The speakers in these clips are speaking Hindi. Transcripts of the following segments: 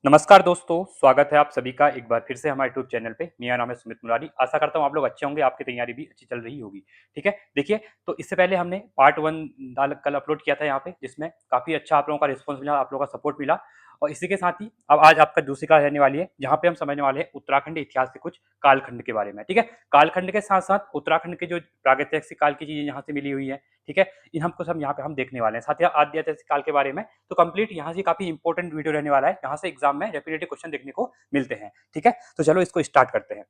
नमस्कार दोस्तों, स्वागत है आप सभी का एक बार फिर से हमारे यूट्यूब चैनल पे। मेरा नाम है सुमित मुरारी। आशा करता हूँ आप लोग अच्छे होंगे, आपकी तैयारी भी अच्छी चल रही होगी। ठीक है, देखिए तो इससे पहले हमने पार्ट 1 डाल कल अपलोड किया था यहाँ पे, जिसमें काफ़ी अच्छा आप लोगों का रिस्पॉन्स मिला, आप लोगों का सपोर्ट मिला। और इसी के साथ ही अब आज आपका दूसरी क्लास रहने वाली है, जहाँ पे हम समझने वाले हैं उत्तराखंड इतिहास के कुछ कालखंड के बारे में। ठीक है, कालखंड के साथ-साथ उत्तराखंड के जो प्रागैतिहासिक काल की चीज़ें यहाँ से मिली हुई हैं, ठीक है, इन हमको सब यहाँ पे हम देखने वाले हैं। साथ ही आद्य ऐतिहासिक काल के बारे में तो कंप्लीट यहाँ से काफी इंपॉर्टेंट वीडियो रहने वाला है, यहाँ से एग्जाम में रेपिटेटिव क्वेश्चन देखने को मिलते हैं। ठीक है, तो चलो इसको स्टार्ट करते हैं।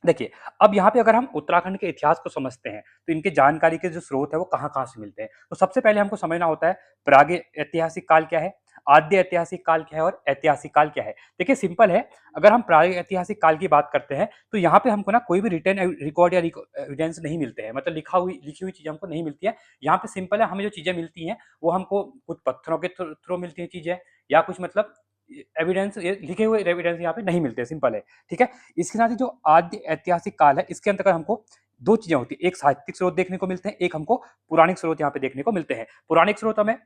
देखिए, अब यहाँ पे अगर हम उत्तराखंड के इतिहास को समझते हैं, तो इनके जानकारी के जो स्रोत है वो कहाँ-कहाँ से मिलते हैं। तो सबसे पहले हमको समझना होता है प्राग ऐतिहासिक काल क्या है, आद्य ऐतिहासिक काल क्या है और ऐतिहासिक काल क्या है। देखिए सिंपल है, अगर हम प्राग ऐतिहासिक काल की बात करते हैं, तो यहाँ पे हमको ना कोई भी रिटन रिकॉर्ड या एविडेंस नहीं मिलते हैं, मतलब लिखी हुई चीज़ें हमको नहीं मिलती है। यहाँ पे सिंपल है, हमें जो चीज़ें मिलती हैं, वो हमको कुछ पत्थरों के थ्रू मिलती हैं चीज़ें, या कुछ मतलब एविडेंस लिखे हुए एविडेंस यहाँ पे नहीं मिलते, सिंपल है। ठीक है, इसके साथ ही जो आद्य ऐतिहासिक काल है, इसके अंतर्गत हमको दो चीजें होती है, एक साहित्यिक स्रोत देखने को मिलते हैं, एक हमको पुराणिक स्रोत यहाँ पे देखने को मिलते हैं। पुराणिक स्रोत हमें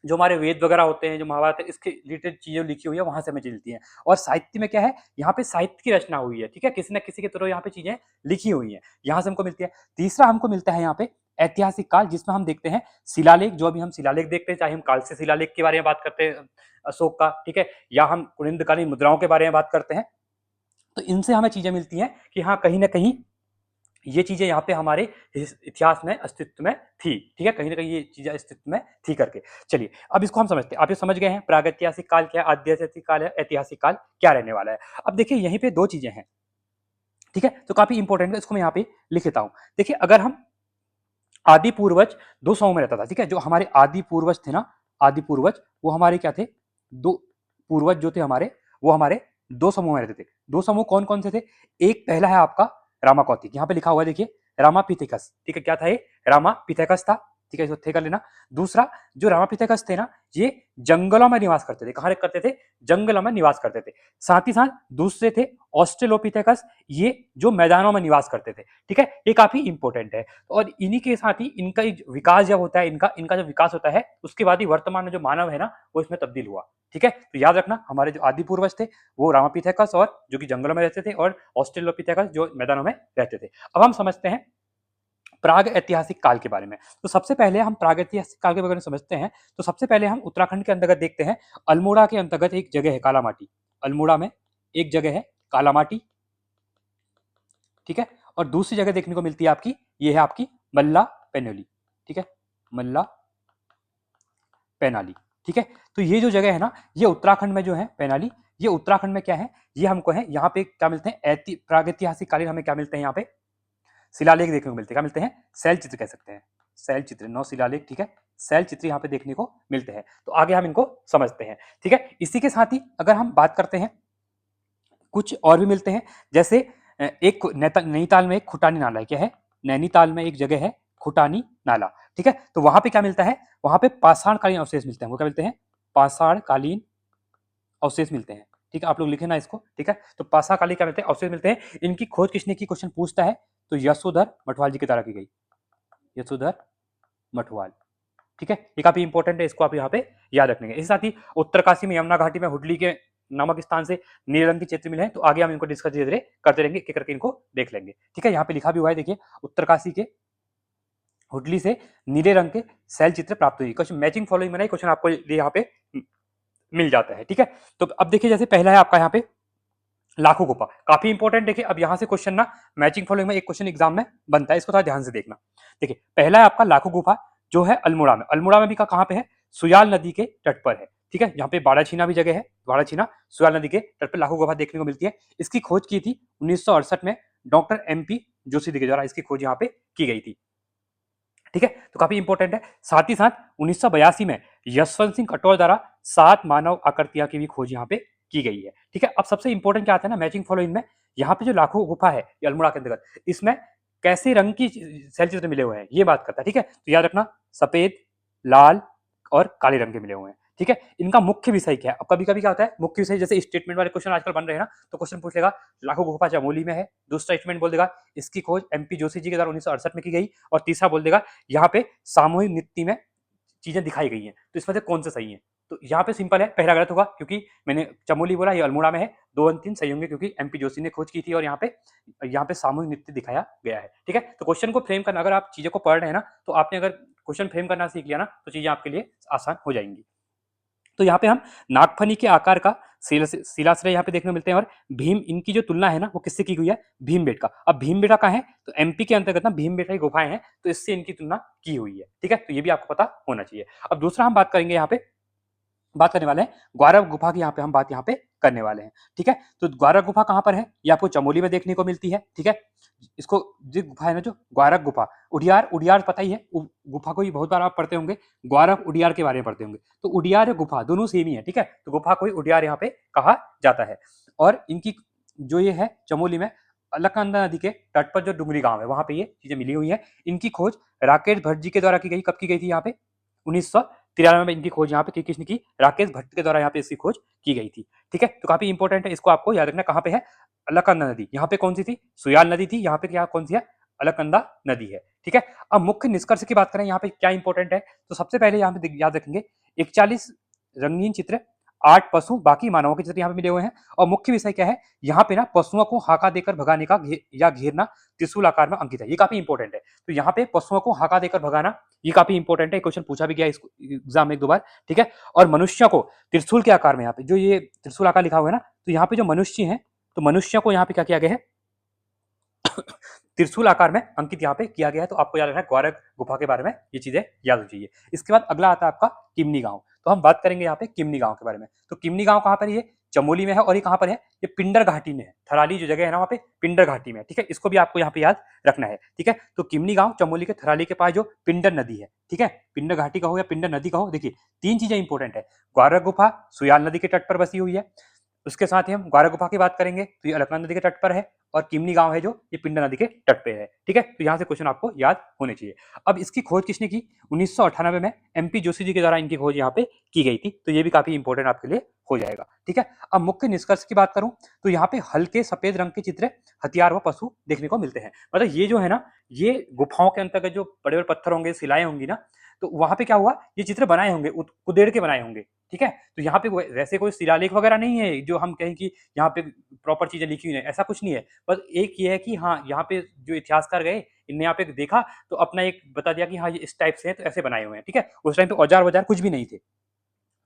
जो हमारे वेद वगैरह होते हैं, जो महाभारत है, इसके रिलेटेड चीजें लिखी हुई है, वहां से हमें मिलती हैं। और साहित्य में क्या है, यहाँ पे साहित्य की रचना हुई है। ठीक है, किसी न किसी के थ्रू यहाँ पे चीजें लिखी हुई हैं, यहाँ से हमको मिलती है। तीसरा हमको मिलता है यहाँ पे ऐतिहासिक काल, जिसमें हम देखते हैं शिलालेख। जो अभी हम शिलालेख देखते हैं, चाहे हम काल से शिलालेख के बारे में बात करते हैं अशोक का, ठीक है, या हम कुनिंदकालीन मुद्राओं के बारे में बात करते हैं, तो इनसे हमें चीजें मिलती हैं कि हाँ कहीं ना कहीं ये चीजें यहाँ पे हमारे इतिहास में अस्तित्व में थी। ठीक है, कहीं ना कहीं ये चीजें अस्तित्व में थी करके। चलिए अब इसको हम समझते हैं। आप ये समझ गए हैं प्रागैतिहासिक काल क्या है, आद्य ऐतिहासिक काल है, ऐतिहासिक काल क्या रहने वाला है। अब देखिए यहीं पे दो चीजें हैं, ठीक है, तो काफी इंपॉर्टेंट है, इसको मैं यहाँ पे लिख लेता हूँ। देखिए अगर हम आदि पूर्वज दो समूह में रहता था, ठीक है, जो हमारे आदि पूर्वज थे ना, आदि पूर्वज वो हमारे क्या थे, दो पूर्वज जो थे हमारे, वो हमारे दो समूह में रहते थे। दो समूह कौन कौन से थे, एक पहला है आपका रामाकौतिक, यहाँ पे लिखा हुआ है देखिए, रामापिथेकस। ठीक है, क्या था ये, रामापिथेकस था। ठीक है, इसको थे कर लेना। दूसरा जो रामापिथेकस थे ना, ये जंगलों में निवास करते थे। कहाँ करते थे, जंगलों में निवास करते थे। साथ ही साथ दूसरे थे ऑस्ट्रेलोपिथेकस, ये जो मैदानों में निवास करते थे। ठीक है, ये काफी इंपॉर्टेंट है। और इन्हीं के साथ ही इनका विकास जब होता है, इनका इनका जब विकास होता है, उसके बाद ही वर्तमान में जो मानव है ना, वो इसमें तब्दील हुआ। ठीक है, तो याद रखना हमारे जो आदि पूर्वज थे वो रामापिथेकस, और जो कि जंगलों में रहते थे, और ऑस्ट्रेलोपिथेकस जो मैदानों में रहते थे। अब हम समझते हैं प्राग ऐतिहासिक काल के बारे में। तो सबसे पहले हम प्राग ऐतिहासिक काल के बारे में समझते हैं, तो सबसे पहले हम उत्तराखंड के अंतर्गत देखते हैं। अल्मोड़ा के अंतर्गत एक जगह है कालामाटी, अल्मोड़ा में एक जगह है कालामाटी। ठीक है, और दूसरी जगह देखने को मिलती है आपकी, ये है आपकी मल्ला पेनोली। ठीक है, मल्ला पेनाली। ठीक है, तो ये जो जगह है ना, ये उत्तराखंड में जो है पेनाली, ये उत्तराखंड में क्या है, ये हमको है यहाँ पे क्या मिलते हैं, प्रागैतिहासिक कालीन हमें क्या मिलते हैं, यहाँ पे शिलालेख देखने को मिलते हैं। क्या मिलते हैं, शैल चित्र कह सकते हैं, शैल चित्र, नौ शिलालेख। ठीक है, शैल चित्र यहाँ पे देखने को मिलते हैं। तो आगे हम इनको समझते हैं। ठीक है, इसी के साथ ही अगर हम बात करते हैं, कुछ और भी मिलते हैं, जैसे एक नैनीताल में एक खुटानी नाला है। क्या है, नैनीताल में एक जगह है खुटानी नाला। ठीक है, तो वहां पे क्या मिलता है, वहां पे पाषाण कालीन अवशेष मिलते हैं। वो क्या मिलते हैं, पाषाण कालीन अवशेष मिलते हैं। ठीक है, आप लोग लिखे ना इसको। ठीक है, तो पाषाण कालीन क्या मिलते हैं, अवशेष मिलते हैं। इनकी खोज किसने की, क्वेश्चन पूछता है, तो यशोधर मठवाल जी की द्वारा की गई, यशोधर मठवाल। ठीक है, ये काफी इंपॉर्टेंट है, इसको आप यहाँ पे याद रखेंगे। इसके साथ ही उत्तरकाशी में यमुना घाटी में हुडली के नामक स्थान से नीले रंग के चित्र मिले हैं। तो आगे हम इनको डिस्कस धीरे धीरे करते रहेंगे, एक एक करके इनको देख लेंगे। ठीक है, यहाँ पे लिखा भी हुआ है देखिए, उत्तरकाशी के हुडली से नीले रंग के शैल चित्र प्राप्त हुई। क्वेश्चन मैचिंग फॉलोइंग में नहीं, क्वेश्चन आपको यहाँ पे मिल जाता है। ठीक है, तो अब देखिए जैसे पहला है आपका यहाँ पे लाखों गुफा, काफी इंपॉर्टेंट। देखिए अब यहाँ से क्वेश्चन ना मैचिंग फॉलोइंग में एक क्वेश्चन एग्जाम में बनता है, इसको थोड़ा ध्यान से देखना। देखिए पहला है आपका लाखों गुफा, जो है अल्मोड़ा में। अल्मोड़ा में भी कहाँ पे है, सुयाल नदी के तट पर है। ठीक है, यहाँ पे बाड़ाछीना भी जगह है, बाड़ाछीना सुयाल नदी के तट पर लाखों गुफा देखने को मिलती है। इसकी खोज की थी 1968 में डॉक्टर MP जोशी के द्वारा, इसकी खोज यहाँ पे की गई थी। ठीक है, तो काफी इंपॉर्टेंट है। साथ ही साथ 1982 में यशवंत सिंह कटोर द्वारा 7 मानव आकृतियां की भी खोज यहाँ पे की गई है। ठीक है, अब सबसे इंपॉर्टेंट क्या आता है ना मैचिंग फॉलोइंग में, यहाँ पे जो लाखों गुफा है अल्मोड़ा के अंतर्गत, इसमें कैसे रंग की शैल चित्र मिले हुए हैं ये बात करता है। ठीक है, तो याद रखना सफेद, लाल और काले रंग के मिले हुए हैं। ठीक है, इनका मुख्य विषय क्या है, अब कभी कभी क्या होता है मुख्य विषय, जैसे स्टेटमेंट वाले क्वेश्चन आजकल बन रहे हैं ना, तो क्वेश्चन पूछ लेगा लाखों गुफा चमोली में है, दूसरा स्टेटमेंट बोल देगा इसकी खोज MP जोशी जी के द्वारा 1968 में की गई, और तीसरा बोल देगा यहाँ पे सामूहिक नृत्य में चीजें दिखाई गई हैं। तो इसमें से कौन से सही है, तो यहाँ पे सिंपल है, पहला गलत होगा क्योंकि मैंने चमोली बोला, ये अल्मोड़ा में है। 2 और 3 सही होंगे क्योंकि एमपी जोशी ने खोज की थी और यहाँ पे सामूहिक नृत्य दिखाया गया है। ठीक है, तो क्वेश्चन को फ्रेम करना, अगर आप चीज़ों को पढ़ रहे हैं ना, तो आपने अगर क्वेश्चन फ्रेम करना सीख लिया ना, तो चीज़ें आपके लिए आसान हो जाएंगी। तो यहाँ पे हम नागफनी के आकार का शिलाश्रय यहाँ पे देखने को मिलते हैं और भीम, इनकी जो तुलना है ना वो किससे की हुई है, भीमबेटका। अब भीमबेटका कहाँ है, तो एमपी के अंतर्गत ना भीमबेटका की गुफाएं हैं, तो इससे इनकी तुलना की हुई है। ठीक है, तो ये भी आपको पता होना चाहिए। अब दूसरा हम बात करेंगे, यहाँ पे बात करने वाले हैं ग्वारव गुफा की, यहाँ पे हम बात यहाँ पे करने वाले हैं। ठीक है, तो ग्वारव गुफा कहाँ पर है, ये आपको चमोली में देखने को मिलती है। ठीक है, इसको जो गुफा है ना, जो ग्वारव गुफा, उडियार, उडियार पता ही है, गुफा को ही बहुत बार आप पढ़ते होंगे, ग्वारव उडियार के बारे में पढ़ते होंगे। तो उडियार गुफा दोनों सेम ही है। ठीक है, तो गुफा को ही उडियार यहाँ पे कहा जाता है। और इनकी जो ये है चमोली में अलकनंदा नदी के तट पर जो डुंगरी गांव है, वहां पे ये चीजें मिली हुई है। इनकी खोज राकेश भट्ट जी के द्वारा की गई, कब की गई थी, यहाँ पे 1993 में इनकी खोज यहाँ पे किसने की, राकेश भट्ट के द्वारा यहाँ पे इसकी खोज की गई थी। ठीक है, तो काफी इंपॉर्टेंट है, इसको आपको याद रखना। कहाँ पे है, अलकनंदा नदी, यहाँ पे कौन सी थी, सुयाल नदी थी, यहाँ पे क्या कौन सी है, अलकनंदा नदी है। ठीक है, अब मुख्य निष्कर्ष की बात करें, यहाँ पे क्या इंपॉर्टेंट है, तो सबसे पहले यहाँ पे याद रखेंगे 41 रंगीन चित्र, 8 पशु बाकी मानवों के चित्र यहाँ पे मिले हुए हैं। और मुख्य विषय क्या है, यहाँ पे ना पशुओं को हाका देकर भगाने का या घेरना त्रिशूल आकार में अंकित है, ये काफी इंपॉर्टेंट है। तो यहाँ पे पशुओं को हाका देकर भगाना, ये काफी इंपॉर्टेंट है, क्वेश्चन पूछा भी गया इसको एग्जाम में 1-2 बार। ठीक है, और मनुष्य को त्रिशूल के आकार में, यहाँ पे जो ये त्रिशूल आकार लिखा हुआ है ना, तो यहाँ पे जो मनुष्य है, तो मनुष्य को यहाँ पे क्या किया गया है, त्रिशूल आकार में अंकित यहाँ पे किया गया है। तो आपको याद रखना है ग्वारव गुफा के बारे में, ये चीजें याद हो चाहिए। इसके बाद अगला आता है आपका किमनी गांव। तो हम बात करेंगे यहाँ पे किमनी गांव के बारे में। तो किमनी गांव कहाँ पर, ये चमोली में है, और ये कहाँ पर है, ये पिंडर घाटी में है। थराली जो जगह है ना, वहाँ पे पिंडर घाटी में है। ठीक है, इसको भी आपको यहाँ पे याद रखना है। ठीक है, तो किमनी गांव चमोली के थराली के पास जो पिंडर नदी है, ठीक है, पिंडर घाटी का हो या पिंडर नदी का हो, देखिए 3 चीजें इंपॉर्टेंट है। ग्वारव गुफा सुयाल नदी के तट पर बसी हुई है, उसके साथ ही हम ग्वारव गुफा की बात करेंगे तो ये अलकनंदा नदी के तट पर है, और किमनी गांव है जो ये पिंडर नदी के तट पे है। ठीक है, तो यहाँ से क्वेश्चन आपको याद होने चाहिए। अब इसकी खोज किसने की, 1998 में एमपी जोशी जी के द्वारा इनकी खोज यहाँ पे की गई थी। तो ये भी काफी इंपॉर्टेंट आपके लिए हो जाएगा। ठीक है, अब मुख्य निष्कर्ष की बात करूं तो यहाँ पे हल्के सफेद रंग के चित्र, हथियार व पशु देखने को मिलते हैं। मतलब ये जो है ना, ये गुफाओं के अंतर्गत जो बड़े बड़े पत्थर होंगे, शिलाएं होंगी ना, तो वहां पे क्या हुआ, ये चित्र बनाए होंगे, कुदेड़ के बनाए होंगे। ठीक है, तो यहाँ पे वैसे कोई शिलालेख वगैरह नहीं है जो हम कहें कि यहाँ पे प्रॉपर चीजें लिखी हुई है, ऐसा कुछ नहीं है। बस एक ये है कि हाँ, यहाँ पे जो इतिहासकार गए, इनने यहाँ पे देखा तो अपना एक बता दिया कि हाँ ये इस टाइप से है, तो ऐसे बनाए हुए हैं। ठीक है, उस टाइम पे औजार वजार कुछ भी नहीं थे,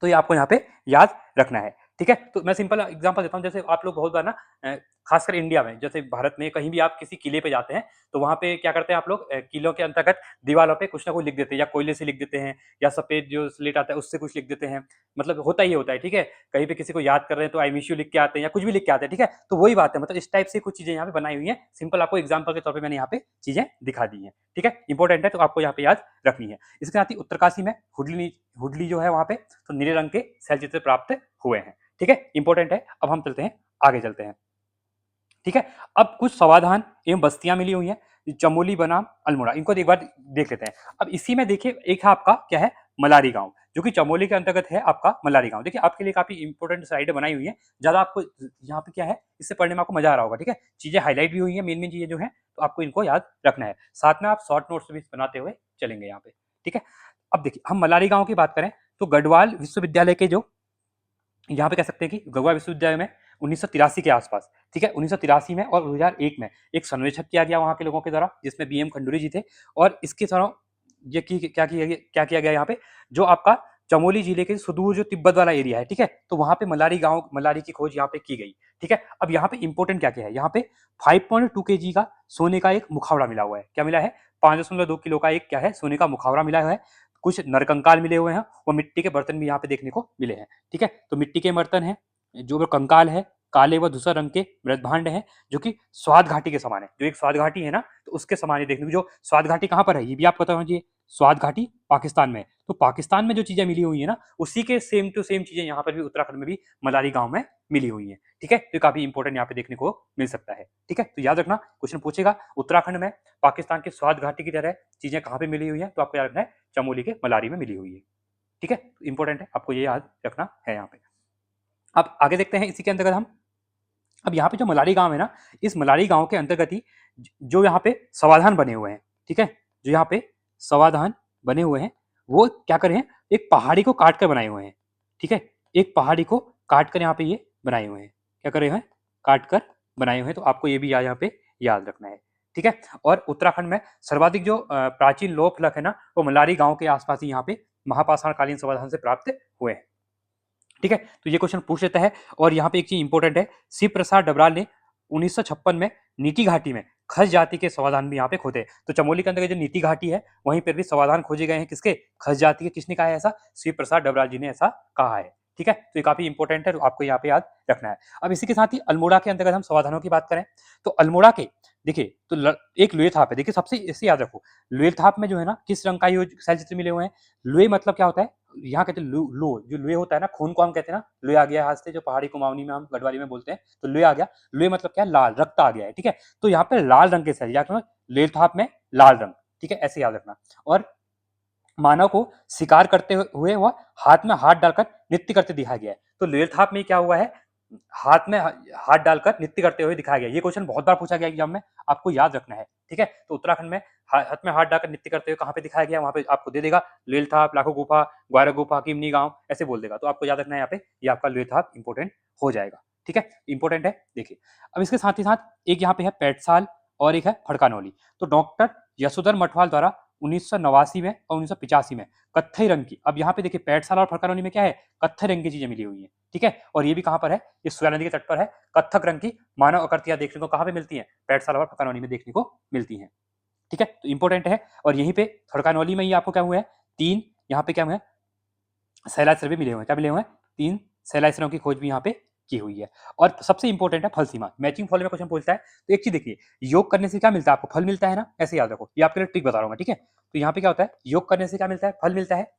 तो ये आपको यहाँ पे याद रखना है। ठीक है, तो मैं सिंपल एग्जांपल देता हूँ, जैसे आप लोग बहुत बार ना खासकर इंडिया में, जैसे भारत में कहीं भी आप किसी किले पे जाते हैं, तो वहां पे क्या करते हैं आप लोग, किलों के अंतर्गत दीवारों पे कुछ ना कुछ लिख देते हैं, या कोयले से लिख देते हैं, या सफेद जो स्लेट आता है उससे कुछ लिख देते हैं। मतलब होता ही होता है। ठीक है, कहीं पे किसी को याद कर रहे हैं तो आई मिस यू लिख के आते हैं, या कुछ भी लिख के आते हैं। ठीक है, तो वही बात है, मतलब इस टाइप से कुछ चीजें यहाँ पे बनाई हुई है। सिंपल आपको एग्जाम्पल के तौर पर मैंने यहाँ पे चीजें दिखा दी है। ठीक है, इंपॉर्टेंट है, तो आपको यहाँ पे याद रखनी है। इसके साथ ही उत्तरकाशी में हुडली हुडली जो है वहां पे, तो नीले रंग के शैल चित्र प्राप्त हुए हैं। ठीक है, इंपॉर्टेंट है। अब हम चलते हैं, आगे चलते हैं। ठीक है, अब कुछ समाधान एवं बस्तियां मिली हुई हैं चमोली बनाम अल्मोड़ा, इनको एक बार देख लेते हैं। अब इसी में देखिए, एक है आपका क्या है, मलारी गांव, जो कि चमोली के अंतर्गत है आपका मलारी गांव। देखिए आपके लिए काफी इंपॉर्टेंट स्लाइडें बनाई हुई है, ज्यादा आपको यहाँ पे क्या है, इससे पढ़ने में आपको मजा आ रहा होगा। ठीक है, चीजें हाईलाइट भी हुई है, मेन मेन चीजें जो है, तो आपको इनको याद रखना है। साथ में आप शॉर्ट नोट्स भी बनाते हुए चलेंगे यहाँ पे। ठीक है, अब देखिए हम मलारी गांव की बात करें तो गढ़वाल विश्वविद्यालय के जो यहाँ पे कह सकते हैं कि गढ़वाल विश्वविद्यालय में 1983 के आसपास, ठीक है, 1983 में और 2001 में एक सर्वेक्षण किया गया वहां के लोगों के द्वारा, जिसमें बीएम खंडूरी जी थे। और इसके तरह ये क्या किया गया यहाँ पे, जो आपका चमोली जिले के सुदूर जो तिब्बत वाला एरिया है, ठीक है, तो वहां पे मलारी गांव, मलारी की खोज यहाँ पे की गई। ठीक है, अब यहाँ पे इंपॉर्टेंट क्या क्या है, यहाँ पे 5.2 kg का सोने का एक मुखावड़ा मिला हुआ है। क्या मिला है, 5.2 किलो का एक क्या है, सोने का मुखावड़ा मिला हुआ है। कुछ नरकंकाल मिले हुए हैं, और मिट्टी के बर्तन भी यहाँ पे देखने को मिले हैं। ठीक है, तो मिट्टी के बर्तन है, जो कंकाल है, काले व धूसर रंग के मृत भांड है, जो कि स्वाद घाटी के समान है। जो एक स्वाद घाटी है ना, तो उसके समान है देखने को। जो स्वाद घाटी कहाँ पर है, ये भी आपको पता होना चाहिए। स्वाद घाटी पाकिस्तान में है, तो पाकिस्तान में जो चीजें मिली हुई है ना, उसी के सेम टू सेम चीजें यहाँ पर भी उत्तराखंड में भी मलारी गांव में मिली हुई है। ठीक है, तो काफी इंपॉर्टेंट यहाँ पे देखने को मिल सकता है। ठीक है, तो याद रखना, क्वेश्चन पूछेगा उत्तराखंड में पाकिस्तान के स्वाद घाटी की तरह चीजें कहाँ पे मिली हुई है, तो आपको याद रखना है चमोली के मलारी में मिली हुई है। ठीक है, इंपॉर्टेंट है, आपको ये याद रखना है यहाँ पे। अब आगे देखते हैं इसी के अंतर्गत हम। अब यहाँ पे जो मलारी गांव है ना, इस मलारी गांव के अंतर्गत ही जो यहाँ पे समाधान बने हुए हैं, ठीक है, जो यहाँ पे समाधान बने हुए हैं, वो क्या करे हैं, एक पहाड़ी को काट कर बनाए हुए हैं। ठीक है, एक पहाड़ी को काट कर यहाँ पे ये बनाए हुए हैं, क्या करे हुए हैं, काट कर बनाए हुए हैं। तो आपको ये भी यहाँ पे याद रखना है। ठीक है, और उत्तराखंड में सर्वाधिक जो प्राचीन लोक फलक है ना, वो मल्लारी गांव के आसपास ही यहाँ पे महापाषाण कालीन संवर्धन से प्राप्त हुए हैं। ठीक है, तो ये क्वेश्चन पूछ लेता है। और यहाँ पे एक चीज इंपॉर्टेंट है, शिव प्रसाद डबराल ने 1956 में नीति घाटी में खस जाति के समाधान भी यहाँ पे खोजे। तो चमोली के अंदर जो नीति घाटी है वहीं पर भी समाधान खोजे गए हैं, किसके, खस जाति के। किसने कहा है ऐसा, शिव प्रसाद डबराल जी ने ऐसा कहा है। ठीक है, तो ये काफी इंपॉर्टेंट है, तो आपको यहाँ पे याद रखना है। अब इसी के साथ ही अल्मोड़ा के अंतर्गत हम समाधानों की बात करें तो अल्मोड़ा के देखिए तो एक लोहे थाप है। देखिए सबसे इसे याद रखो, लोहे थाप में जो है ना किस रंग का ये शैल चित्र मिले हुए हैं। लोहे मतलब क्या होता है, यहाँ कहते हैं लो, जो लोहे होता है ना, खून को हम कहते हैं ना लोहे आ गया हाथ से, जो पहाड़ी कुमाऊनी में हम गढ़वाली में बोलते हैं, तो लोहे आ गया। लोहे मतलब क्या है, लाल, रक्त आ गया है। ठीक है, तो यहाँ पे लाल रंग के शैल, या लोहे थाप में लाल रंग। ठीक है, ऐसे याद रखना। और मानव को शिकार करते हुए वह हाथ में हाथ डालकर नृत्य करते दिखाया गया है। तो लोहे थाप में क्या हुआ है, हाथ में हाथ डालकर नृत्य करते हुए दिखाया गया। ये क्वेश्चन बहुत बार पूछा गया एग्जाम में, आपको याद रखना है। ठीक है, तो उत्तराखंड में हाथ में हाथ डालकर नृत्य करते हुए कहाँ पे दिखाया गया, वहां पे आपको दे देगा लेलथाप, लाखो गुफा, ग्वारा गुफा, किमनी गांव, ऐसे बोल देगा। तो आपको याद रखना है यहाँ पे, ये आपका लेलथाप इंपोर्टेंट हो जाएगा। ठीक है, इंपोर्टेंट है। देखिए अब इसके साथ ही साथ एक यहाँ पे है पैटसाल और एक है फड़कानौली। तो डॉक्टर यशोधर मठवाल द्वारा 1989 में और 1985 में कत्थई रंग की, अब यहाँ पे देखिए पैटसाल और फड़कानौली में क्या है, कत्थई रंग की चीजें मिली हुई है। ठीक है, और ये भी कहां पर है, ये सोया नदी के तट पर है। कत्थक रंग की मानव आकृतियां देखने को कहां पे मिलती हैं, पैटसाल और फड़कानौली में देखने को मिलती हैं। ठीक है, तो इंपॉर्टेंट है। और यहीं पे फड़कानौली में ही आपको क्या हुआ है, तीन यहाँ पे क्या हुआ है, शैलाश्रय भी मिले हुए हैं। क्या मिले हुए हैं, तीन शैलाश्रयों की खोज भी यहाँ पे की हुई है। और सबसे इंपॉर्टेंट है फल सीमा, मैचिंग फल में क्वेश्चन पूछता है। तो एक चीज देखिए, योग करने से क्या मिलता है, आपको फल मिलता है ना, ऐसे याद रखो, ये आपके लिए ट्रिक बता रहा हूँ। ठीक है, तो यहाँ पे क्या होता है, योग करने से क्या मिलता है, फल मिलता है।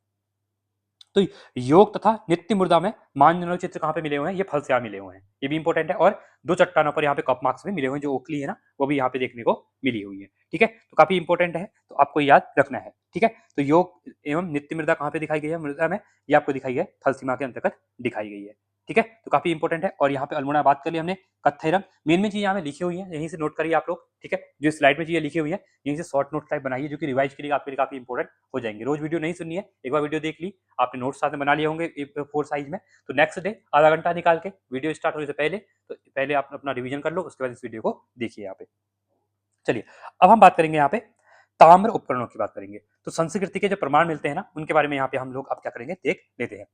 तो योग तथा नित्य मुद्रा में मानचिन्ह चित्र कहाँ पे मिले हुए हैं, ये फल से मिले हुए हैं, ये भी इंपॉर्टेंट है। और दो चट्टानों पर यहाँ पे कप मार्क्स में मिले हुए हैं, जो ओखली है ना वो भी यहाँ पे देखने को मिली हुई है। ठीक है, तो काफी इंपॉर्टेंट है, तो आपको याद रखना है। ठीक है, तो योग एवं नित्य मृदा कहाँ पे दिखाई गई है, मृदा में, ये आपको दिखाई है थल सीमा के अंतर्गत दिखाई गई है। ठीक है, तो काफी इंपॉर्टेंट है। और यहाँ पे अल्मोड़ा बात कर ली हमने, कत्थई रंग, मेन चीज यहाँ में लिखी हुई है, यहीं से नोट करिए आप लोग। ठीक है, जो स्लाइड में चीजें लिखी हुई है यहीं से शॉर्ट नोट टाइप बनाइए, जो कि रिवाइज के लिए आपके लिए काफी इंपॉर्टेंट हो जाएंगे। रोज वीडियो नहीं सुननी है, एक बार वीडियो देख ली, आपने नोट्स साथ में बना लिए होंगे फोर साइज में, तो नेक्स्ट डे आधा घंटा निकाल के वीडियो स्टार्ट होने से पहले, तो पहले आप अपना रिवीजन कर लो, उसके बाद इस वीडियो को देखिए यहाँ पे। चलिए अब हम बात करेंगे यहाँ पे ताम्र उपकरणों की बात करेंगे। तो संस्कृति के जो प्रमाण मिलते हैं ना, उनके बारे में यहाँ पे हम लोग अब क्या करेंगे, देख लेते हैं।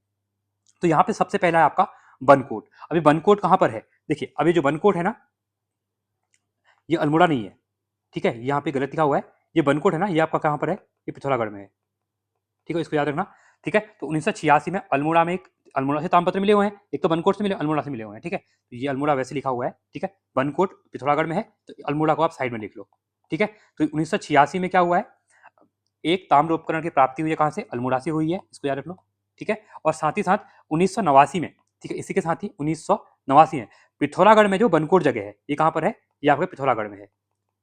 तो यहाँ पे सबसे पहला है आपका बनकोट। अभी बनकोट कहाँ पर है, देखिए अभी जो बनकोट है ना, ये अल्मोड़ा नहीं है। ठीक है, यहाँ पे गलत लिखा हुआ है, ये बनकोट है ना, ये आपका कहाँ पर है, ये पिथौरागढ़ में है। ठीक है, इसको याद रखना। ठीक है, तो 1986 में अल्मोड़ा में एक, अल्मोड़ा से तामपत्र मिले हुए हैं, एक तो बनकोट से मिले, अल्मोड़ा से मिले हुए हैं। ठीक है, तो ये अल्मोड़ा वैसे लिखा हुआ है। ठीक है, बनकोट पिथौरागढ़ में है, तो अल्मोड़ा को आप साइड में लिख लो। ठीक है, तो 1986 में क्या हुआ है, एक ताम्र उपकरण की प्राप्ति हुई है, कहाँ से, अल्मोड़ा से हुई है, इसको याद रख लो। ठीक है, और साथ ही साथ 1989 में, ठीक है, इसी के साथ ही 1989 में पिथौरागढ़ में जो बनकोट जगह है, ये कहाँ पर है, ये आपके पिथौरागढ़ में है।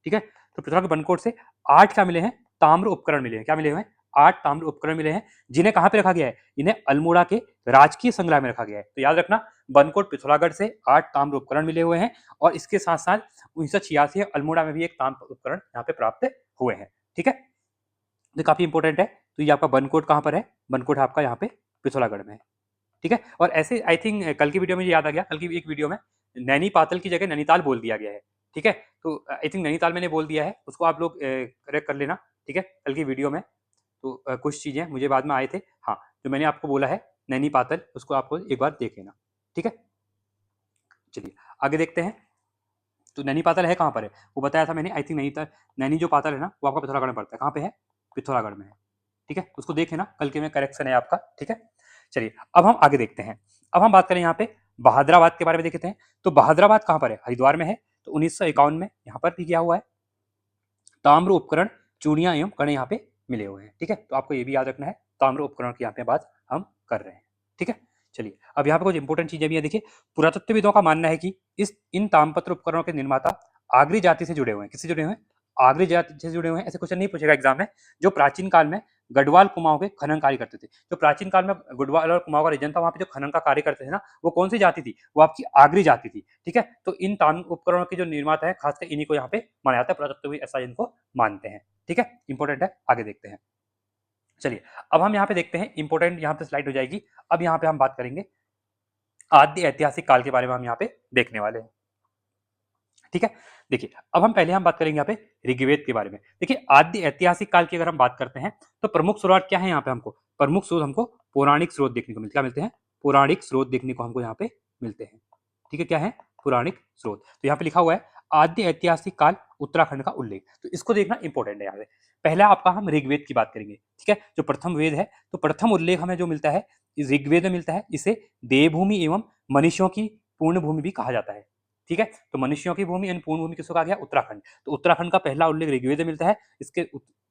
ठीक है, तो पिथौरागढ़ बनकोट से 8 क्या मिले हैं, ताम्र उपकरण मिले हैं। क्या मिले हुए हैं, 8 ताम्र उपकरण मिले हैं, जिन्हें कहां पे रखा गया है, इन्हें अल्मोड़ा के राजकीय संग्रह में रखा गया है। तो याद रखना, बनकोट पिथौरागढ़ से 8 ताम्र उपकरण मिले हुए हैं, और इसके साथ साथ 1986 अल्मोड़ा में भी एक ताम्र उपकरण यहाँ पे प्राप्त हुए हैं। ठीक है, तो काफी इंपॉर्टेंट है। तो ये आपका बनकोट कहाँ पर है, बनकोट आपका यहाँ पे पिथौरागढ़ में है। ठीक है, और ऐसे आई थिंक कल की वीडियो में याद आ गया, कल की एक वीडियो में नैनी पातल की जगह नैनीताल बोल दिया गया है। ठीक है, तो आई थिंक नैनीताल मैंने बोल दिया है, उसको आप लोग करेक्ट कर लेना। ठीक है, कल की वीडियो में तो कुछ चीजें मुझे बाद में आए थे, हाँ, जो मैंने आपको बोला है नैनी पातल, उसको आपको एक बार देख लेना। ठीक है, चलिए आगे देखते हैं। तो नैनी पातल है कहाँ पर है, वो बताया था मैंने, आई थिंक नैनीताल, नैनी जो पातल है ना, वो आपका पिथौरागढ़ में पड़ता है। कहाँ पे है, पिथौरागढ़ में है। ठीक है, उसको देखे ना, कल के में करेक्शन है आपका। ठीक है, चलिए अब हम आगे देखते हैं। अब हम बात करें यहाँ पे बहादराबाद के बारे में देखते हैं। तो बहादराबाद कहाँ पर है, हरिद्वार में है। तो 1951 में यहाँ पर भी किया हुआ है, ताम्र उपकरण, चूड़ियां एवं कड़े यहाँ पे मिले हुए हैं। ठीक है, तो आपको ये भी याद रखना है, ताम्र उपकरण की यहाँ पे बात हम कर रहे हैं। ठीक है, चलिए अब यहाँ पे कुछ इंपोर्टेंट चीजें भी है। देखिए पुरातत्वविदों का मानना है कि इन ताम्रपत्र उपकरणों के निर्माता आगरी जाति से जुड़े हुए हैं। किससे जुड़े हुए हैं, आगरी जाति से जुड़े हुए हैं। ऐसे क्वेश्चन नहीं पूछेगा एग्जाम में। जो प्राचीन काल में गढ़वाल कुमाऊं के खनन कार्य करते थे, जो प्राचीन काल में गढ़वाल और कुमाऊं का रीजन था, वहां पे जो खनन का कार्य करते थे ना, वो कौन सी जाति थी, वो आपकी आगरी जाति थी। ठीक है, तो इन ताम्र उपकरणों के जो निर्माता है, खासकर इन्हीं को यहाँ पे माना जाता है, पुरातत्वविद ऐसा इनको मानते हैं। ठीक है, इंपॉर्टेंट है, आगे देखते हैं। चलिए अब हम यहाँ पे देखते हैं, इंपॉर्टेंट यहाँ पे स्लाइड हो जाएगी। अब यहाँ पे हम बात करेंगे आद्य ऐतिहासिक काल के बारे में, हम यहाँ पे देखने वाले हैं। ठीक है, देखिए अब हम बात करेंगे यहाँ पे ऋग्वेद के बारे में। देखिए आद्य ऐतिहासिक काल की अगर हम बात करते हैं तो प्रमुख स्रोत क्या है यहाँ पे, हमको प्रमुख स्रोत हमको पौराणिक स्रोत देखने को मिलते, क्या मिलते हैं, पौराणिक स्रोत देखने को हमको यहाँ पे मिलते हैं। ठीक है, क्या है, पौराणिक स्रोत। तो यहाँ पे लिखा हुआ है आद्य ऐतिहासिक काल उत्तराखंड का उल्लेख, तो इसको देखना इंपॉर्टेंट है। यहाँ पे पहला आपका हम ऋग्वेद की बात करेंगे। ठीक है, जो प्रथम वेद है, तो प्रथम उल्लेख हमें जो मिलता है इस ऋग्वेद में मिलता है। इसे देवभूमि एवं मनुष्यों की पूर्ण भूमि भी कहा जाता है। ठीक है, तो मनुष्यों की भूमि यानी पूर्ण भूमि किसको कहा गया, उत्तराखंड। तो उत्तराखंड का पहला उल्लेख ऋग्वेद में मिलता है। इसके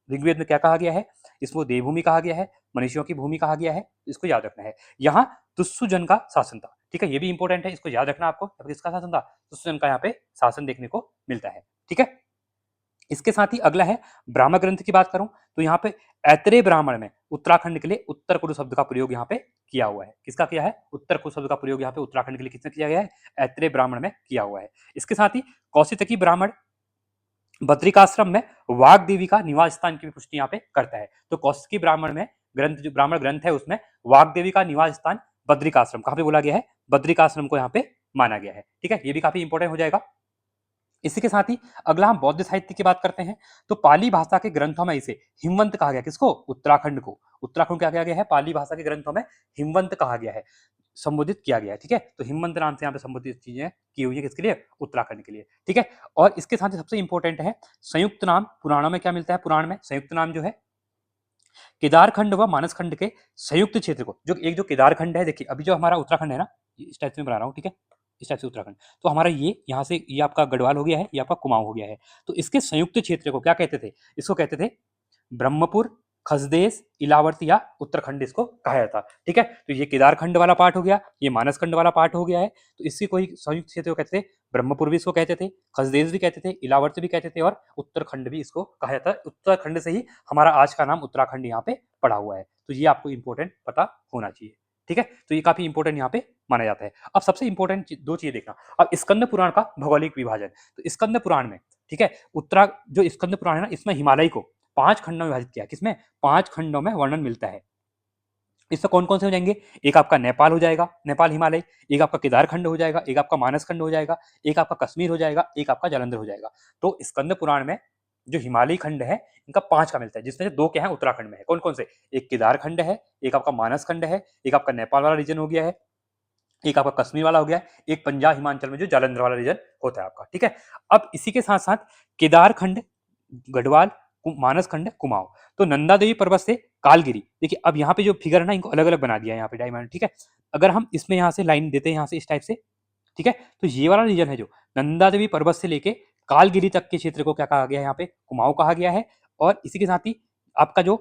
ऋग्वेद में क्या कहा गया है, इसको देवभूमि कहा गया है, मनुष्यों की भूमि कहा गया है, इसको याद रखना है। यहाँ तुस्सु जन का शासन था। ठीक है, ये भी इंपॉर्टेंट है, इसको याद रखना आपको। किसका शासन था, तुस्सु जन का यहाँ पे शासन देखने को मिलता है। ठीक है, इसके साथ ही अगला है ब्राह्मण ग्रंथ की बात करूं तो यहाँ पे ऐतरेय ब्राह्मण में उत्तराखंड के लिए उत्तर कुरु शब्द का प्रयोग यहाँ पे किया हुआ है। किसका किया है, उत्तर कुरु शब्द का प्रयोग यहाँ पे उत्तराखंड के लिए किसने किया गया है, ऐतरेय ब्राह्मण में किया हुआ है। इसके साथ ही कौशितकी ब्राह्मण बद्रिकाश्रम में वाघ देवी का निवास स्थान की भी पुष्टि यहाँ पे करता है। तो कौशिकी ब्राह्मण में ग्रंथ, जो ब्राह्मण ग्रंथ है, उसमें वाघ देवी का निवास स्थान बद्रिकाश्रम कहाँ पे बोला गया है, बद्रिकाश्रम को यहाँ पे माना गया है। ठीक है, ये भी काफी इंपॉर्टेंट हो जाएगा। इसी के साथ ही अगला हम बौद्ध साहित्य की बात करते हैं तो पाली भाषा के ग्रंथों में इसे हिमवंत कहा गया। किसको, उत्तराखंड को। उत्तराखंड क्या कहा गया है, पाली भाषा के ग्रंथों में हिमवंत कहा गया है, संबोधित किया गया है। ठीक है, तो हिमवंत नाम से यहाँ पे संबोधित चीजें की हुई है, किसके लिए, उत्तराखंड के लिए। ठीक है, और इसके साथ ही सबसे इंपॉर्टेंट है संयुक्त नाम। पुराणों में क्या मिलता है, पुराण में संयुक्त नाम जो है केदारखंड व मानसखंड के संयुक्त क्षेत्र को, जो एक जो केदारखंड है, देखिए अभी जो हमारा उत्तराखंड है ना, इस टाइप से मैं बना रहा हूँ। ठीक है, इस टाइप से उत्तराखंड, तो हमारा ये यहाँ से ये आपका गढ़वाल हो गया है, ये आपका कुमाऊं हो गया है। तो इसके संयुक्त क्षेत्र को क्या कहते थे, इसको कहते थे ब्रह्मपुर, खसदेश, इलावर्ती या उत्तराखंड इसको कहा जाता। ठीक है, तो ये केदारखंड वाला पार्ट हो गया, ये मानसखंड वाला पार्ट हो गया है। तो इसकी कोई संयुक्त क्षेत्र को कहते थे ब्रह्मपुर भी इसको कहते थे, खसदेश भी कहते थे, इलावर्ती भी कहते थे, और उत्तराखंड भी इसको कहा जाता है। उत्तराखंड से ही हमारा आज का नाम उत्तराखंड यहाँ पे पड़ा हुआ है। तो ये आपको इंपॉर्टेंट पता होना चाहिए। ठीक है, तो ये काफी इंपॉर्टेंट यहाँ पे माना जाता है। अब सबसे इंपॉर्टेंट दो चीजें देखना। अब स्कंद पुराण का भौगोलिक विभाजन, तो स्कंद पुराण में, ठीक है, उत्तरा जो स्कंद पुराण है ना, इसमें हिमालय को 5 खंडों में विभाजित किया। किसमें, 5 खंडों में वर्णन मिलता है। इसमें कौन कौन से हो जाएंगे, एक आपका नेपाल हो जाएगा, नेपाल हिमालय, एक आपका केदारखंड हो जाएगा, एक आपका मानस खंड हो जाएगा, एक आपका कश्मीर हो जाएगा, एक आपका जालंधर हो जाएगा। तो स्कंद पुराण में जो हिमालयी खंड है, इनका 5 का मिलता है, जिसमें से 2 क्या है उत्तराखंड में है। कौन कौन से, एक केदारखंड है, एक आपका मानस खंड है, एक आपका नेपाल वाला रीजन हो गया है, एक आपका कश्मीर वाला हो गया है, एक पंजाब हिमाचल में जो जालंधर वाला रीजन होता है आपका। ठीक है, अब इसी के साथ साथ केदारखंड, गढ़वाल, मानस खंड, कुमाऊं, तो नंदा देवी पर्वत से कालगिरी। देखिए अब यहाँ पे जो फिगर है ना, इनको अलग अलग बना दिया है यहाँ पे डायमंड। ठीक है, अगर हम इसमें यहाँ से लाइन देते हैं यहाँ से इस टाइप से, ठीक है, तो ये वाला रीजन है जो नंदा देवी पर्वत से लेके कालगिरी तक के क्षेत्र को क्या कहा गया है, यहाँ पे कुमाऊं कहा गया है। और इसी के साथ ही आपका जो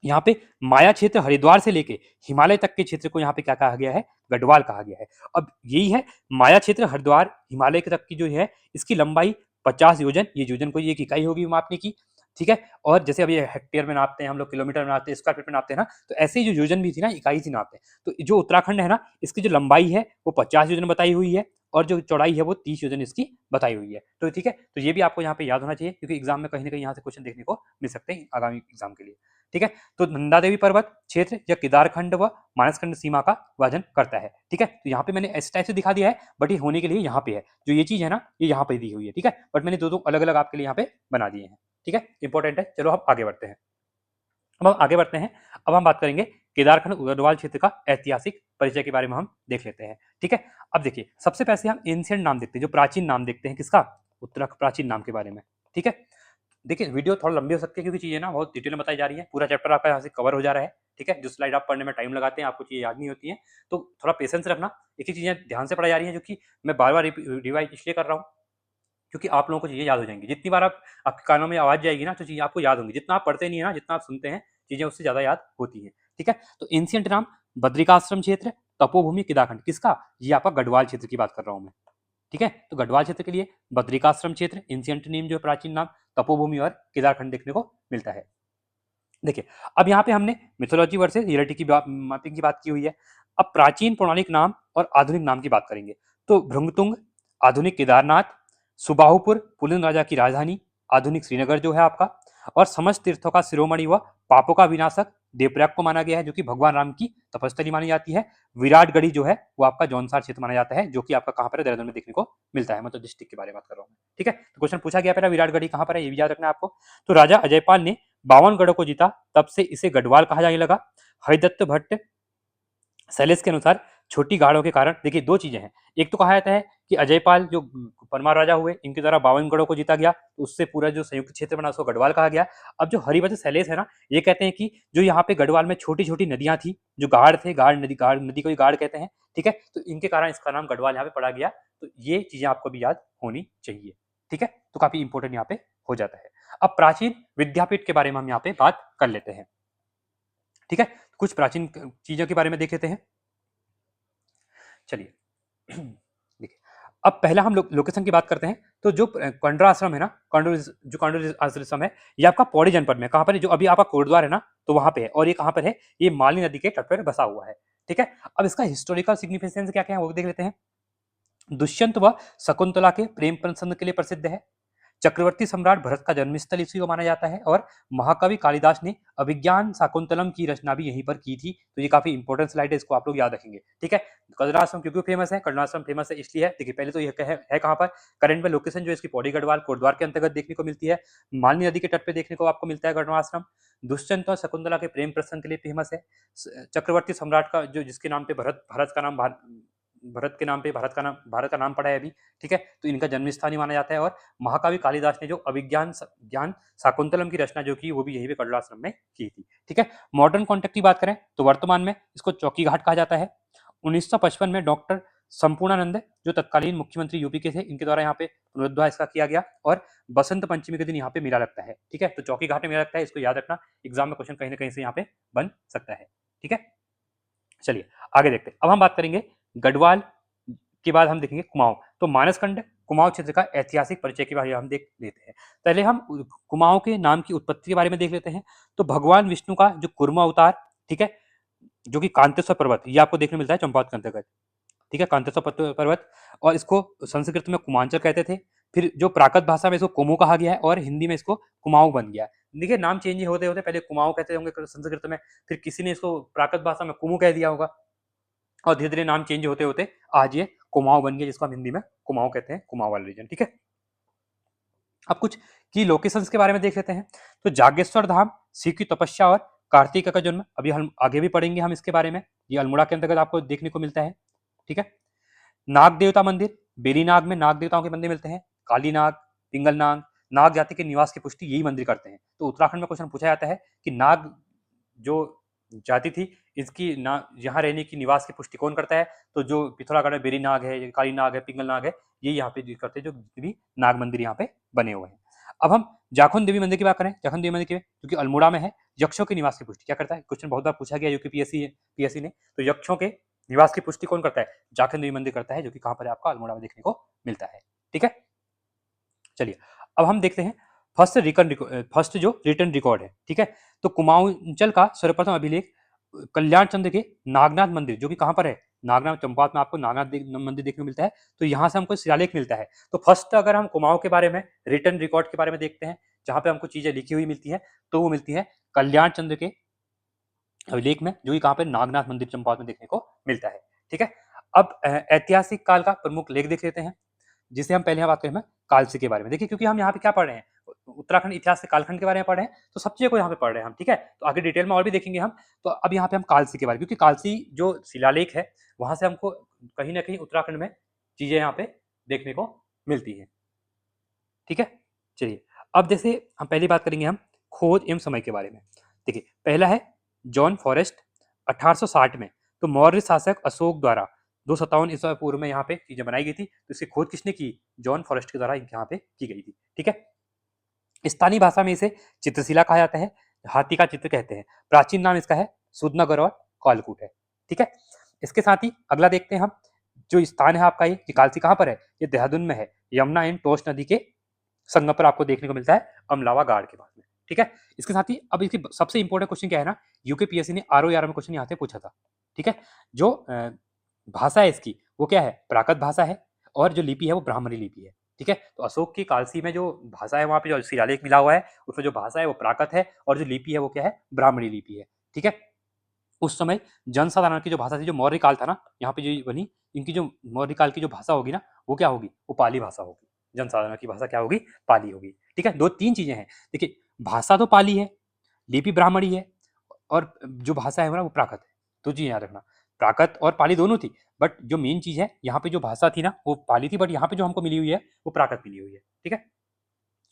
यहाँ पे माया क्षेत्र हरिद्वार से लेके हिमालय तक के क्षेत्र को यहाँ पे क्या कहा गया है, गढ़वाल कहा गया है। अब यही है माया क्षेत्र हरिद्वार हिमालय तक की जो है, इसकी लंबाई 50 योजन, ये योजन कोई एक इकाई होगी मापने की। ठीक है, और जैसे अभी हेक्टेयर में नापते हैं हम लोग, किलोमीटर में नापते हैं, स्क्वायर फीट में नापते हैं ना, तो ऐसे ही जो योजन भी थी ना, इकाई से नापते हैं। तो जो उत्तराखंड है ना, इसकी जो लंबाई है वो 50 योजन बताई हुई है, और जो चौड़ाई है वो 30 योजन इसकी बताई हुई है। तो ठीक है, तो ये भी आपको यहाँ पे याद होना चाहिए, क्योंकि एग्जाम में कहीं ना कहीं यहाँ से क्वेश्चन देखने को मिल सकते हैं आगामी एग्जाम के लिए। ठीक है, तो नंदा देवी पर्वत क्षेत्र या केदारखंड व मानसखंड सीमा का विभाजन करता है। ठीक है, तो यहाँ पे मैंने इस टाइप से दिखा दिया है, बट ये होने के लिए यहाँ पे है, जो ये चीज है ना, ये यहाँ पे दी हुई है। ठीक है, बट मैंने दो अलग अलग आपके लिए यहाँ पे बना दिए हैं। ठीक है, इंपॉर्टेंट है। चलो हम आगे बढ़ते हैं। अब हम आगे बढ़ते हैं, अब हम बात करेंगे केदारखंड गढ़वाल क्षेत्र का ऐतिहासिक परिचय के बारे में हम देख लेते हैं। ठीक है, अब देखिए सबसे पहले हम एंशिएंट नाम देखते हैं, जो प्राचीन नाम देखते हैं, किसका, उत्तराखंड प्राचीन नाम के बारे में। ठीक है, देखिए वीडियो थोड़ा लंबी हो सकती है, क्योंकि चीजें ना बहुत डिटेल में बताई जा रही है, पूरा चैप्टर आपका यहाँ से कवर हो जा रहा है। ठीक है, जो स्लाइड आप पढ़ने में टाइम लगाते हैं, आपको चीजें याद नहीं होती हैं, तो थोड़ा पेशेंस रखना। एक ही चीजें ध्यान से पढ़ाई जा रही है, जो कि मैं बार बार रिवाइज इसलिए कर रहा हूँ क्योंकि आप लोगों को चीजें याद हो जाएंगी। जितनी बार आप आपके कानों में आवाज जाएगी ना, तो चीजें आपको याद होंगी। जितना आप पढ़ते नहीं है ना, जितना आप सुनते हैं, चीजें उससे ज्यादा याद होती हैं। ठीक है, तो एंशिएंट नाम बद्रिकाश्रम क्षेत्र, तपोभूमि, केदारखंड, किसका, ये आपका गढ़वाल क्षेत्र की बात कर रहा हूं मैं। ठीक है, तो गढ़वाल क्षेत्र के लिए बद्रिकाश्रम क्षेत्र, एंशिएंट नेम जो प्राचीन नाम, तपोभूमि और केदारखंड देखने को मिलता है। देखिए अब यहाँ पे हमने मिथोलॉजी वर्सेस रियलिटी की मैपिंग की बात की हुई है। अब प्राचीन पौराणिक नाम और आधुनिक नाम की बात करेंगे। तो भृंगतुंग आधुनिक केदारनाथ, सुबाहुपुर पुलिन राजा की राजधानी, आधुनिक श्रीनगर जो है आपका, और समस्त तीर्थों का शिरोमणि व पापों का विनाशक देवप्रयाग को माना गया है, जो कि भगवान राम की तपस्थली मानी जाती है। विराटगढ़ी जो है वो आपका जौनसार क्षेत्र माना जाता है, जो कि आपका कहाँ पर है, देहरादून में देखने को मिलता है। मतलब डिस्ट्रिक्ट के बारे में बात कर रहा हूँ, ठीक है। तो क्वेश्चन पूछा गया पहला, विराटगढ़ी कहाँ पर है, ये भी याद रखना है आपको। तो राजा अजयपाल ने 52 गढ़ों को जीता, तब से इसे गढ़वाल कहा जाने लगा। हरिदत्त भट्ट शैलेश के अनुसार छोटी गाड़ों के कारण, देखिए दो चीजें हैं, एक तो कहा जाता है कि अजयपाल जो परमार राजा हुए, इनके द्वारा 52 गढ़ों को जीता गया, तो उससे पूरा जो संयुक्त क्षेत्र बना उसको गढ़वाल कहा गया। अब जो हरिभक्त शैलेश है ना, ये कहते हैं कि जो यहाँ पे गढ़वाल में छोटी छोटी नदियां थी, जो गाड़ थे, गाड़ नदी को ही गाड़ कहते हैं, ठीक है, तो इनके कारण इसका नाम गढ़वाल यहाँ पे पड़ा गया। तो ये चीजें आपको भी याद होनी चाहिए, ठीक है, तो काफी इंपॉर्टेंट यहाँ पे हो जाता है। अब प्राचीन विद्यापीठ के बारे में हम यहाँ पे बात कर लेते हैं, ठीक है, कुछ प्राचीन चीजों के बारे में देख लेते हैं। चलिए देखिए, अब पहला हम लोकेशन की बात करते हैं। तो जो कंडरा आश्रम है ना, कंडूर आश्रम है, ये आपका पौड़ी जनपद में, कहाँ पर है, जो अभी आपका कोटद्वार है ना, तो वहां पे है। और ये कहाँ पर है, ये माली नदी के तट पर बसा हुआ है, ठीक है। अब इसका हिस्टोरिकल सिग्निफिकेंस क्या क्या है वो देख लेते हैं। दुष्यंत व शकुंतला के प्रेम प्रसंग के लिए प्रसिद्ध है। चक्रवर्ती सम्राट भरत का जन्मस्थल इसी को माना जाता है, और महाकवि कालिदास ने अभिज्ञान शाकुंतलम की रचना भी यहीं पर की थी। तो ये काफी इंपॉर्टेंट स्लाइड है, इसको आप लोग याद रखेंगे, ठीक है। कदराश्रम क्यों फेमस है, करुणाश्रम फेमस है इसलिए है, देखिए पहले तो ये है कहाँ पर, करंट में लोकेशन जो इसकी पौड़ी गढ़वाल कोटद्वार के अंतर्गत देखने को मिलती है। मालनी नदी के तट पे देखने को आपको मिलता है करुणाश्रम। दुष्यंत और शकुंतला के प्रेम प्रसंग के लिए फेमस है। चक्रवर्ती सम्राट का जो जिसके नाम पे भरत का नाम भरत के नाम पे भारत का नाम पड़ा है अभी, ठीक है, तो इनका जन्म स्थान ही माना जाता है। और महाकवि कालिदास ने जो अभिज्ञान ज्ञान शाकुंतलम की रचना जो की, वो भी यही पे करुणा आश्रम में की थी, ठीक है। मॉडर्न कॉन्टेक्ट की बात करें तो वर्तमान में इसको चौकी घाट कहा जाता है। 1955 में डॉक्टर संपूर्णानंद जो तत्कालीन मुख्यमंत्री यूपी के थे, इनके द्वारा यहाँ पे पुनरुद्धार इसका किया गया, और बसंत पंचमी के दिन यहाँ पे मेला लगता है, ठीक है। तो चौकी घाट में मेला लगता है, इसको याद रखना, एग्जाम में क्वेश्चन कहीं ना कहीं से यहाँ पे बन सकता है, ठीक है। चलिए आगे देखते हैं। अब हम बात करेंगे गढ़वाल के बाद हम देखेंगे कुमाऊं। तो मानसखंड कुमाऊं क्षेत्र का ऐतिहासिक परिचय के बारे में हम देख लेते हैं। पहले हम कुमाऊं के नाम की उत्पत्ति के बारे में देख लेते हैं। तो भगवान विष्णु का जो कुर्मा अवतार, ठीक है, जो कि कांतेश्वर पर्वत, ये आपको देखने मिलता है चंपावत के अंतर्गत, ठीक है, कांतेश्वर पर्वत, और इसको संस्कृत में कुमांचल कहते थे। फिर जो प्राकृत भाषा में इसको कोमू कहा गया है, और हिंदी में इसको कुमाऊं बन गया। देखिए नाम चेंज होते होते पहले कुमाऊं कहते होंगे संस्कृत में, फिर किसी ने इसको प्राकृत भाषा में कुमू कह दिया होगा, और धीरे धीरे नाम चेंज होते होते आज ये कुमाऊं बन गया, जिसको हम हिंदी में कुमाऊं कहते हैं, कुमाऊं वाला रीजन, ठीक है। अब कुछ की लोकेशंस के बारे में देख लेते हैं। तो जागेश्वर धाम, शिव की तपस्या और कार्तिक का जन्म, अभी हम आगे भी पढ़ेंगे हम इसके बारे में, ये अल्मोड़ा के अंतर्गत आपको देखने को मिलता है, ठीक है। नाग देवता मंदिर, बेरीनाग में नाग देवताओं के मंदिर मिलते हैं। काली नाग, पिंगल नाग, नाग जाति के निवास की पुष्टि यही मंदिर करते हैं। तो उत्तराखंड में क्वेश्चन पूछा जाता है कि नाग जो जाति थी, इसकी ना यहाँ रहने की निवास की पुष्टि कौन करता है, तो जो पिथौरागढ़ में बेरी नाग है, काली नाग है, पिंगल नाग है, ये यहाँ पे करते हैं, जो भी नाग मंदिर यहाँ पे बने हुए हैं। अब हम जाखुन देवी मंदिर की बात करें, जाखुन देवी मंदिर की, क्योंकि अल्मोड़ा में है, यक्षों के निवास की पुष्टि क्या करता है, क्वेश्चन बहुत बार पूछा गया यूपीपीएससी पीएससी ने, तो यक्षों के निवास की पुष्टि कौन करता है, जाखुन देवी मंदिर करता है, जो कि कहाँ पर है आपका अल्मोड़ा में देखने को मिलता है, ठीक है। चलिए अब हम देखते हैं फर्स्ट जो रिटर्न रिकॉर्ड है, ठीक है। तो कुमाऊंचल का सर्वप्रथम अभिलेख कल्याण चंद्र के नागनाथ मंदिर, जो कि कहाँ पर है, नागनाथ चंपावत में आपको नागनाथ मंदिर देखने को मिलता है, तो यहाँ से हमको शिलालेख मिलता है। तो फर्स्ट अगर हम कुमाऊं के बारे में रिटर्न रिकॉर्ड के बारे में देखते हैं, जहाँ पे हमको चीजें लिखी हुई मिलती है, तो वो मिलती है कल्याण चंद्र के अभिलेख में, जो कि कहाँ पे नागनाथ मंदिर चंपावत में देखने को मिलता है, ठीक है। अब ऐतिहासिक काल का प्रमुख लेख देख लेते हैं, जिसे हम पहले बात करें कालसी के बारे में। देखिए क्योंकि हम यहाँ पे क्या पढ़ रहे हैं, उत्तराखंड इतिहास से कालखंड के बारे में पढ़ रहे हैं, तो सब चीज़ों को यहाँ पे पढ़ रहे हैं हम, ठीक है। तो आगे डिटेल में और भी देखेंगे हम। तो अब यहाँ पे हम कालसी के बारे में, क्योंकि कालसी जो शिलालेख है, वहां से हमको कहीं ना कहीं उत्तराखंड में चीजें यहाँ पे देखने को मिलती है, ठीक है। चलिए अब जैसे हम पहली बात करेंगे हम खोज एवं समय के बारे में। देखिए पहला है जॉन फॉरेस्ट 1860 में, तो मौर्य शासक अशोक द्वारा 257 ईसा पूर्व में यहाँ पे चीजें बनाई गई थी। तो इसकी खोज किसने की, जॉन फॉरेस्ट के द्वारा यहाँ पे की गई थी, ठीक है। स्थानीय भाषा में इसे चित्रशिला कहा जाता है, हाथी का चित्र कहते हैं। प्राचीन नाम इसका है सुदनगर और कालकूट है, ठीक है। इसके साथ ही अगला देखते हैं हम, जो स्थान है आपका ये कालसी कहाँ पर है, ये देहरादून में है, यमुना एंड टोस नदी के संगम पर आपको देखने को मिलता है, अमलावा गाड़ के पास में, ठीक है। इसके साथ ही अब इसकी सबसे इंपॉर्टेंट क्वेश्चन क्या है ना, यूकेपीएससी ने आरओ में क्वेश्चन यहाँ से पूछा था, ठीक है। जो भाषा है इसकी वो क्या है, प्राकृत भाषा है, और जो लिपि है वो ब्राह्मणी लिपि है, ठीक है। तो अशोक की कालसी में जो भाषा है, वहाँ पे जो शिलालेख मिला हुआ है, उसमें जो भाषा है वो प्राकृत है, और जो लिपि है वो क्या है, ब्राह्मणी लिपि है। ठीक है। उस समय जनसाधारण की जो भाषा थी, जो मौर्य काल था ना, यहाँ पे जो बनी, इनकी जो मौर्य काल की जो भाषा होगी ना, वो क्या होगी, वो पाली भाषा होगी। जनसाधारण की भाषा क्या होगी, पाली होगी। ठीक है। दो तीन चीजें हैं, देखिए, भाषा तो पाली है, लिपि ब्राह्मणी है, और जो भाषा है ना वो प्राकृत है। दो चीज याद रखना, प्राकृत और पाली दोनों थी, बट जो मेन चीज है, यहाँ पे जो भाषा थी ना वो पाली थी, बट यहाँ पे जो हमको मिली हुई है वो प्राकृत मिली हुई है। ठीक है।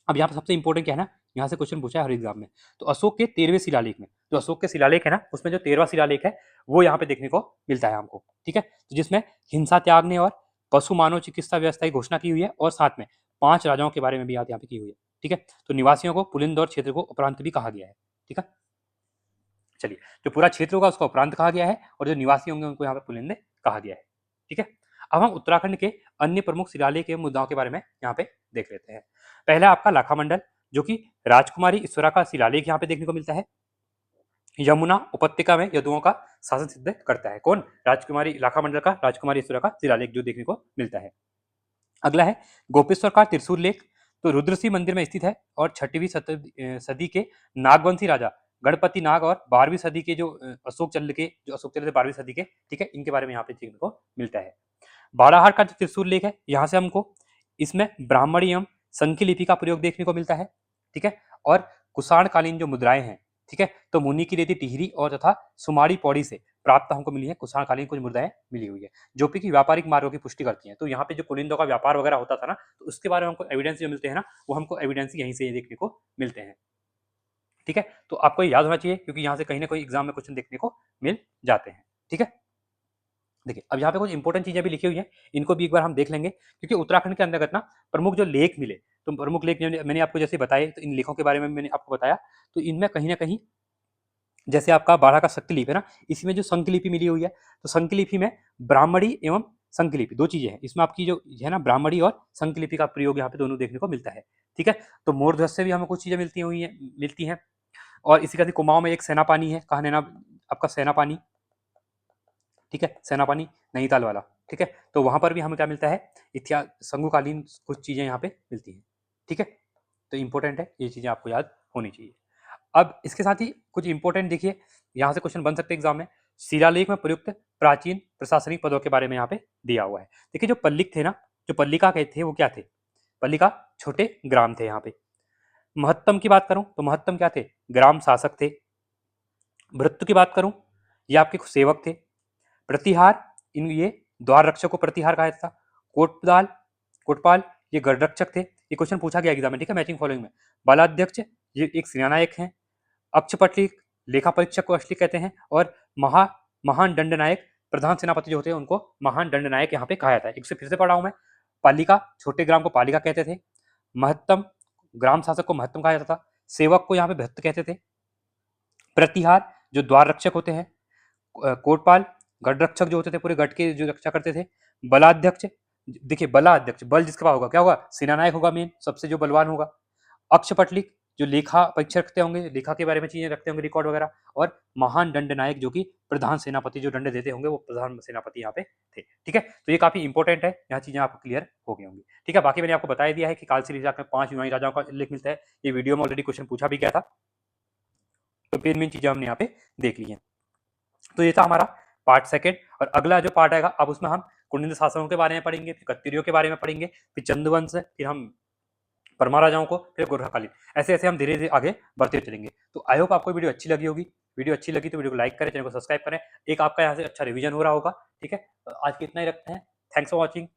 अब यहाँ पे सबसे इंपॉर्टेंट क्या है ना, यहाँ से क्वेश्चन पूछा है हर एग्जाम में, तो अशोक के 13वें शिलालेख में, जो अशोक के शिलालेख है ना, उसमें जो 13वां शिलालेख है वो यहाँ पे देखने को मिलता है हमको। ठीक है। तो जिसमें हिंसा त्यागने और पशु मानव चिकित्सा व्यवस्था की घोषणा की हुई है, और साथ में 5 राजाओं के बारे में भी यहाँ पे की हुई है। ठीक है। तो निवासियों को पुलिंद और क्षेत्र को उपरांत भी कहा गया है। ठीक है। चलिए, जो पूरा क्षेत्र होगा उसको उपरांत कहा गया है, और जो निवासी होंगे उनको यहाँ पे पुलिंद कहा गया है। ठीक है। अब हम उत्तराखंड के अन्य प्रमुख शिलालेख के मुद्दाओं के बारे में यहाँ पे देख लेते हैं। पहला आपका लाखा मंडल, जो कि राजकुमारी ईश्वरा का शिलालेख यहाँ पे देखने को मिलता है। यमुना उपत्यका में यदुओं का शासन सिद्ध करता है। कौन, राजकुमारी, लाखा मंडल का राजकुमारी ईश्वरा का शिलालेख जो देखने को मिलता है। अगला है गोपेश्वर का त्रिशूल लेख, तो रुद्रसिंह मंदिर में स्थित है, और 6वीं सदी के नागवंशी राजा गणपति नाग, और 12वीं सदी के जो अशोक चंद्र के, जो अशोक चंद्र थे 12वीं सदी के, ठीक है, इनके बारे में यहाँ पे देखने को मिलता है। बाड़ाहार का जो त्रिशूल लेख है, यहाँ से हमको इसमें ब्राह्मणी एवं संख्य लिपि का प्रयोग देखने को मिलता है। ठीक है। और कुषाण कालीन जो मुद्राएं हैं, ठीक है, तो मुनि की रेती टिहरी और तथा सुमाड़ी पौड़ी से प्राप्त हमको मिली है, कुषाण कालीन कुछ मुद्राएं मिली हुई है, जो कि व्यापारिक मार्गों की पुष्टि करती हैं। तो यहाँ पे जो कुलिंदों का व्यापार वगैरह होता था ना, तो उसके बारे में हमको एविडेंस जो मिलते हैं ना, वो हमको एविडेंस यहीं से देखने को मिलते हैं। ठीक है। तो आपको ये याद होना चाहिए, क्योंकि यहाँ से कहीं ना कहीं एग्जाम में क्वेश्चन देखने को मिल जाते हैं। ठीक है। देखिए, अब यहाँ पे कुछ इंपॉर्टेंट चीजें भी लिखी हुई हैं, इनको भी एक बार हम देख लेंगे, क्योंकि उत्तराखंड के अंतर्गत ना प्रमुख जो लेख मिले, तो प्रमुख लेख मैंने आपको जैसे बताए, तो इन लेखों के बारे में मैंने आपको बताया, तो इनमें कहीं ना कहीं जैसे आपका बारह का शक्ति है ना, इसमें जो संकलिपि मिली हुई है, तो संकलिपि में ब्राह्मणी एवं संकलिपि दो चीजें हैं, इसमें आपकी जो है ना ब्राह्मणी और संकलिपि का प्रयोग यहाँ पे दोनों देखने को मिलता है। ठीक है। तो मोरध्वज से भी हमें कुछ चीजें मिलती हैं, और इसी तरह से कुमाऊं में एक सेनापानी है, कहा नैना, आपका सेनापानी, ठीक है, सेनापानी नैनीताल वाला। ठीक है। तो वहां पर भी हमें क्या मिलता है, इतिहास संगुकालीन कुछ चीजें यहाँ पे मिलती हैं। ठीक है। तो इंपॉर्टेंट है, ये चीजें आपको याद होनी चाहिए। अब इसके साथ ही कुछ इंपॉर्टेंट देखिए, यहाँ से क्वेश्चन बन सकते हैं एग्जाम में, शिलालेख में प्रयुक्त प्राचीन प्रशासनिक पदों के बारे में यहाँ पे दिया हुआ है। देखिए, जो पल्लिक थे ना, जो पल्लिका के थे, वो क्या थे, पल्लिका छोटे ग्राम थे यहाँ पे। महत्तम की बात करूं तो महत्तम क्या थे, ग्राम शासक थे। भृत्य की बात करूं, ये आपके सेवक थे। प्रतिहार, इन ये द्वार रक्षक को प्रतिहार कहा जाता था। कोटपाल, कोटपाल ये गढ़ रक्षक थे, ये क्वेश्चन पूछा गया एग्जाम में। ठीक है, मैचिंग फॉलोइंग में। बालाध्यक्ष ये एक सेनानायक हैं। अक्षपटलिक लेखा परीक्षक को अश्लिक कहते हैं, और महान दंड नायक प्रधान सेनापति जो होते हैं उनको महान दंड नायक यहाँ पे कहा जाता है। एक से फिर से पढ़ा हूं मैं, पालिका छोटे ग्राम को पालिका कहते थे, महत्तम ग्राम शासक को महत्तम कहा जाता था, सेवक को यहाँ पे भृत्य कहते थे, प्रतिहार जो द्वार रक्षक होते हैं, कोटपाल गढ़ रक्षक जो होते थे, पूरे गढ़ के जो रक्षा करते थे, बलाध्यक्ष, देखिए बलाध्यक्ष बल जिसके पास होगा क्या होगा, सेनानायक होगा, मेन सबसे जो बलवान होगा। अक्षपटलिक जो लेखा परीक्षक रखते होंगे, लेखा के बारे में चीजें रखते होंगे, रिकॉर्ड वगैरह। और महान दंड नायक जो कि प्रधान सेनापति जो दंड देते होंगे, वो प्रधान सेनापति यहाँ पे थे। ठीक है। तो ये काफी इंपॉर्टेंट है, यहाँ चीजें आपको क्लियर हो गई होंगी। ठीक है। बाकी मैंने आपको बताया दिया है कि कालसी राजा में 5 यूनानी राजाओं का उल्लेख मिलता है, ये वीडियो में ऑलरेडी क्वेश्चन पूछा भी गया था, तो मेन चीजें हमने यहाँ पे देख ली है। तो ये था हमारा पार्ट सेकेंड, और अगला जो पार्ट आएगा, अब उसमें हम कुंडिन्य शासकों के बारे में पढ़ेंगे, फिर कत्यूरियों के बारे में पढ़ेंगे, फिर चंदवंश, फिर हम परमार राजाओं को, फिर गोरखाकालीन, ऐसे ऐसे हम धीरे धीरे आगे बढ़ते चलेंगे। तो आई होप आपको वीडियो अच्छी लगी होगी। वीडियो अच्छी लगी तो वीडियो को लाइक करें, चैनल को सब्सक्राइब करें, एक आपका यहाँ से अच्छा रिवीजन हो रहा होगा। ठीक है। तो आज के इतना ही रखते हैं। Thanks for watching.